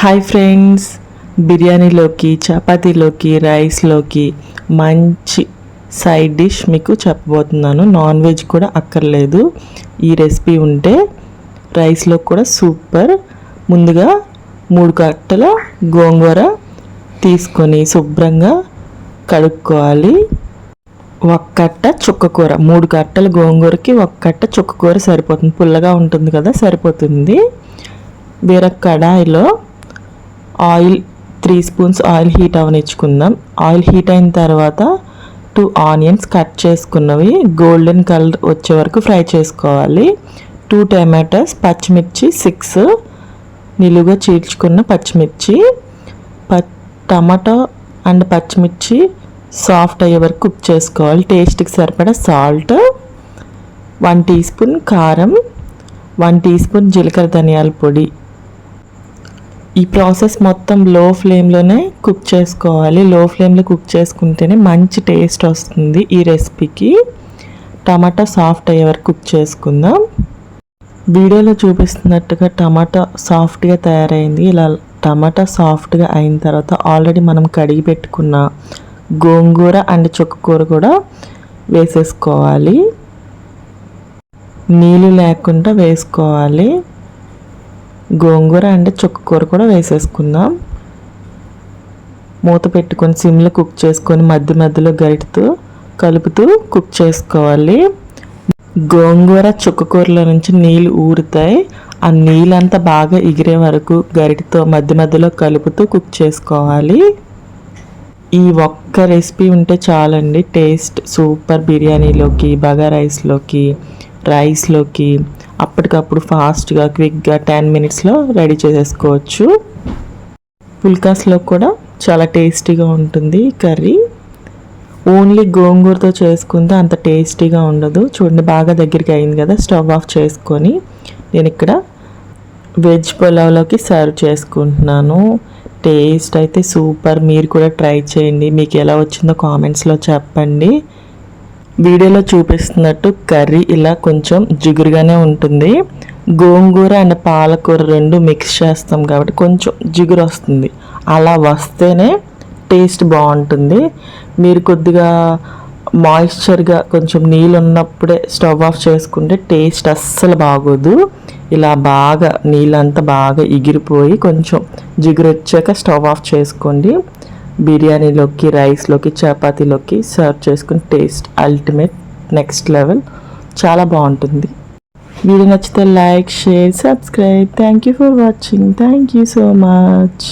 Hi friends, బిర్యానీలోకి, చపాతీలోకి, రైస్లోకి మంచి సైడ్ డిష్ మీకు చెప్పబోతున్నాను. నాన్ వెజ్ కూడా అక్కర్లేదు. ఈ రెసిపీ ఉంటే రైస్లో కూడా సూపర్. ముందుగా 3 కట్టల గోంగూర తీసుకొని శుభ్రంగా కడుక్కోవాలి. 1 కట్ట చుక్కకూర, 3 కట్టల గోంగూరకి 1 కట్ట చుక్కకూర సరిపోతుంది. పుల్లగా ఉంటుంది కదా, సరిపోతుంది. వేరొక కడాయిలో ఆయిల్ 3 స్పూన్స్ ఆయిల్ హీట్ అవనిచ్చుకుందాం. ఆయిల్ హీట్ అయిన తర్వాత 2 ఆనియన్స్ కట్ చేసుకున్నవి గోల్డెన్ కలర్ వచ్చే వరకు ఫ్రై చేసుకోవాలి. 2 టమాటోస్, పచ్చిమిర్చి 6 నిలువుగా చీల్చుకున్న పచ్చిమిర్చి. టమాటో అండ్ పచ్చిమిర్చి సాఫ్ట్ అయ్యే వరకు కుక్ చేసుకోవాలి. టేస్ట్కి సరిపడా సాల్ట్, 1 టీ స్పూన్ కారం, 1 టీ స్పూన్ జీలకర్ర ధనియాల పొడి. ఈ ప్రాసెస్ మొత్తం లో ఫ్లేమ్లోనే కుక్ చేసుకోవాలి. లో ఫ్లేమ్లో కుక్ చేసుకుంటేనే మంచి టేస్ట్ వస్తుంది ఈ రెసిపీకి. టమాటా సాఫ్ట్ అయ్యే వరకు కుక్ చేసుకుందాం. వీడియోలో చూపిస్తున్నట్టుగా టమాటా సాఫ్ట్గా తయారైంది. ఇలా టమాటా సాఫ్ట్గా అయిన తర్వాత ఆల్రెడీ మనం కడిగి పెట్టుకున్న గోంగూర అండ్ చుక్కకూర కూడా వేసేసుకోవాలి. నీళ్ళు లేకుండా వేసుకోవాలి. గోంగూర అండ్ చుక్కకూర కూడా వేసేసుకుందాం. మూత పెట్టుకొని సిమ్లో కుక్ చేసుకొని మధ్య మధ్యలో గరిటతో కలుపుతూ కుక్ చేసుకోవాలి. గోంగూర చుక్కకూరలో నుంచి నీళ్ళు ఊరుతాయి. ఆ నీళ్ళంతా బాగా ఎగిరే వరకు గరిటతో మధ్య మధ్యలో కలుపుతూ కుక్ చేసుకోవాలి. ఈ ఒక్క రెసిపీ ఉంటే చాలండి, టేస్ట్ సూపర్. బిర్యానీలోకి, బగారా రైస్లోకి అప్పటికప్పుడు ఫాస్ట్గా క్విక్గా 10 మినిట్స్లో రెడీ చేసేసుకోవచ్చు. పుల్కాస్లో కూడా చాలా టేస్టీగా ఉంటుంది కర్రీ. ఓన్లీ గోంగూరతో చేసుకుంటే అంత టేస్టీగా ఉండదు. చూడండి, బాగా దగ్గరికి అయింది కదా. స్టవ్ ఆఫ్ చేసుకొని నేను ఇక్కడ వెజ్ పులావ్లోకి సర్వ్ చేసుకుంటున్నాను. టేస్ట్ అయితే సూపర్. మీరు కూడా ట్రై చేయండి. మీకు ఎలా వచ్చిందో కామెంట్స్లో చెప్పండి. వీడియోలో చూపిస్తున్నట్టు కర్రీ ఇలా కొంచెం జిగురుగానే ఉంటుంది. గోంగూర అండ్ పాలకూర 2 మిక్స్ చేస్తాం కాబట్టి కొంచెం జిగురు వస్తుంది. అలా వస్తేనే టేస్ట్ బాగుంటుంది. మీరు కొద్దిగా మాయిశ్చర్గా కొంచెం నీళ్ళు ఉన్నప్పుడే స్టవ్ ఆఫ్ చేసుకుంటే టేస్ట్ అస్సలు బాగోదు. ఇలా బాగా నీళ్ళంతా బాగా ఎగిరిపోయి కొంచెం జిగురు వచ్చాక స్టవ్ ఆఫ్ చేసుకోండి. బిర్యానీలోకి, రైస్లోకి, చపాతీలోకి సర్వ్ చేసుకుని టేస్ట్ అల్టిమేట్, నెక్స్ట్ లెవెల్, చాలా బాగుంటుంది. వీడియో నచ్చితే like, share, subscribe. Thank you for watching. Thank you so much.